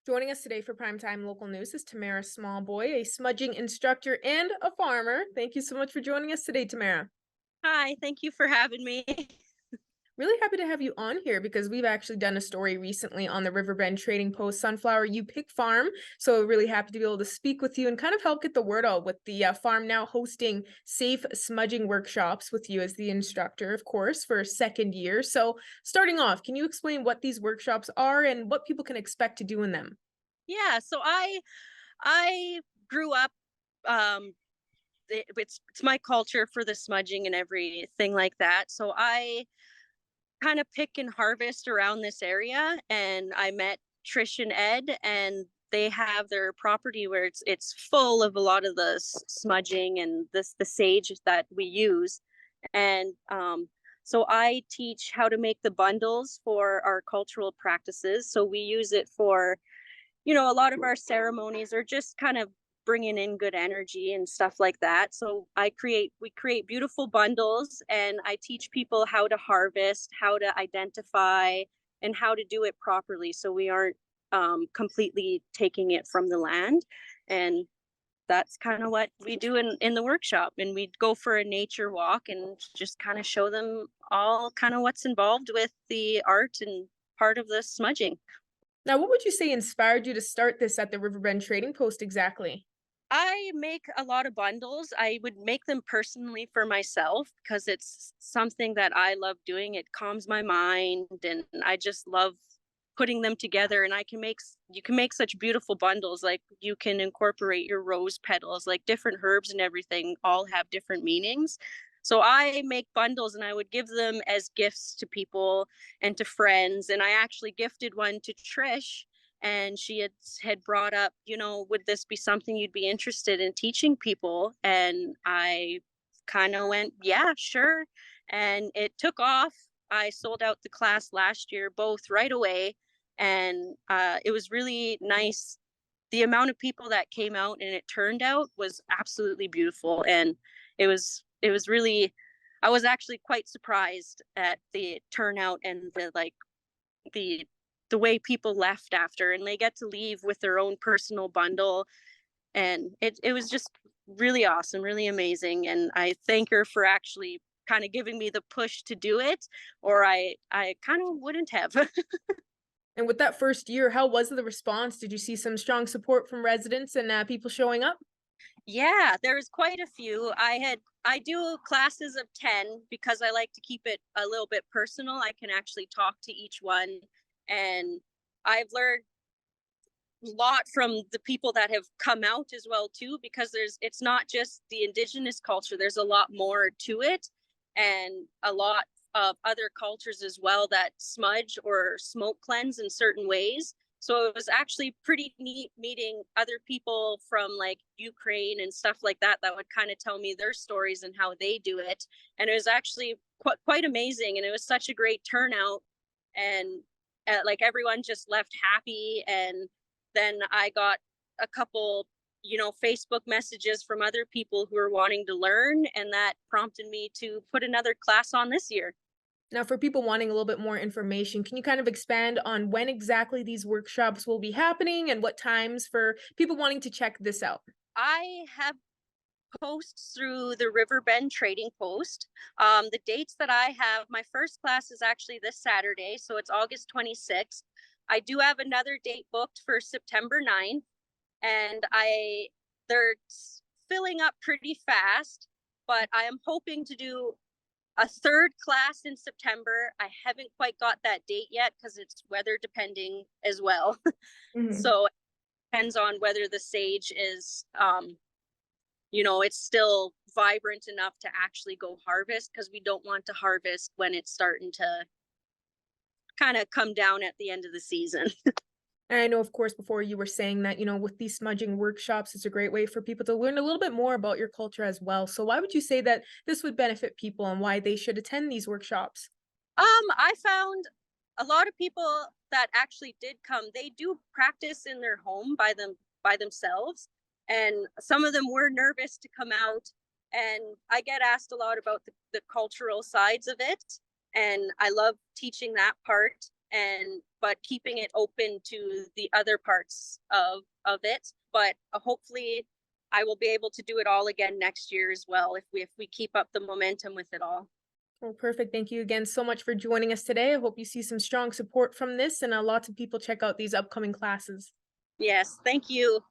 Joining us today for Primetime Local News is Tamara Smallboy, a smudging instructor and a farmer. Thank you so much for joining us today, Tamara. Hi, thank you for having me. Really happy to have you on here because we've actually done a story recently on the Riverbend Trading Post Sunflower U Pick Farm. So really happy to be able to speak with you and kind of help get the word out with the farm now hosting safe smudging workshops with you as the instructor, of course, for a second year. So starting off, can you explain what these workshops are and what people can expect to do in them? Yeah, so I grew up it's my culture for the smudging and everything like that. So I kind of pick and harvest around this area, and I met Trish and Ed, and they have their property where it's full of a lot of the smudging and the sage that we use. And so I teach how to make the bundles for our cultural practices. So we use it for, a lot of our ceremonies are just kind of bringing in good energy and stuff like that. So we create beautiful bundles, and I teach people how to harvest, how to identify, and how to do it properly. So we aren't completely taking it from the land. And that's kind of what we do in the workshop. And we go for a nature walk and just kind of show them all kind of what's involved with the art and part of the smudging. Now, what would you say inspired you to start this at the Riverbend Trading Post exactly? I make a lot of bundles. I would make them personally for myself because it's something that I love doing. It calms my mind, and I just love putting them together. And you can make such beautiful bundles. Like, you can incorporate your rose petals, like different herbs and everything all have different meanings. So I make bundles and I would give them as gifts to people and to friends. And I actually gifted one to Trish, and she had brought up, would this be something you'd be interested in teaching people? And I kind of went, yeah, sure. And it took off. I sold out the class last year, both right away. And it was really nice. The amount of people that came out and it turned out was absolutely beautiful. And it was really, I was actually quite surprised at the turnout and the the way people left after, and they get to leave with their own personal bundle. And it was just really awesome, really amazing. And I thank her for actually kind of giving me the push to do it, or I kind of wouldn't have. And with that first year, how was the response? Did you see some strong support from residents and people showing up? Yeah, there was quite a few. I do classes of 10 because I like to keep it a little bit personal. I can actually talk to each one, and I've learned lot from the people that have come out as well too, because it's not just the indigenous culture, there's a lot more to it, and a lot of other cultures as well that smudge or smoke cleanse in certain ways. So it was actually pretty neat meeting other people from like Ukraine and stuff like that would kind of tell me their stories and how they do it. And it was actually quite amazing, and it was such a great turnout. And like, everyone just left happy. And then I got a couple, Facebook messages from other people who are wanting to learn, and that prompted me to put another class on this year. Now, for people wanting a little bit more information, can you kind of expand on when exactly these workshops will be happening and what times for people wanting to check this out? I have posts through the Riverbend Trading Post. The dates that I have, my first class is actually this Saturday, so it's August 26th. I do have another date booked for September 9th, and they're filling up pretty fast, but I am hoping to do a third class in September. I haven't quite got that date yet because it's weather depending as well. Mhm. So it depends on whether the sage is, it's still vibrant enough to actually go harvest, because we don't want to harvest when it's starting to kind of come down at the end of the season. And I know, of course, before you were saying that, with these smudging workshops, it's a great way for people to learn a little bit more about your culture as well. So, why would you say that this would benefit people and why they should attend these workshops? I found a lot of people that actually did come, they do practice in their home by themselves. And some of them were nervous to come out. And I get asked a lot about the cultural sides of it. And I love teaching that part. and but keeping it open to the other parts of it. But hopefully I will be able to do it all again next year as well if we keep up the momentum with it all. Well, perfect. Thank you again so much for joining us today. I hope you see some strong support from this and lots of people check out these upcoming classes. Yes, thank you.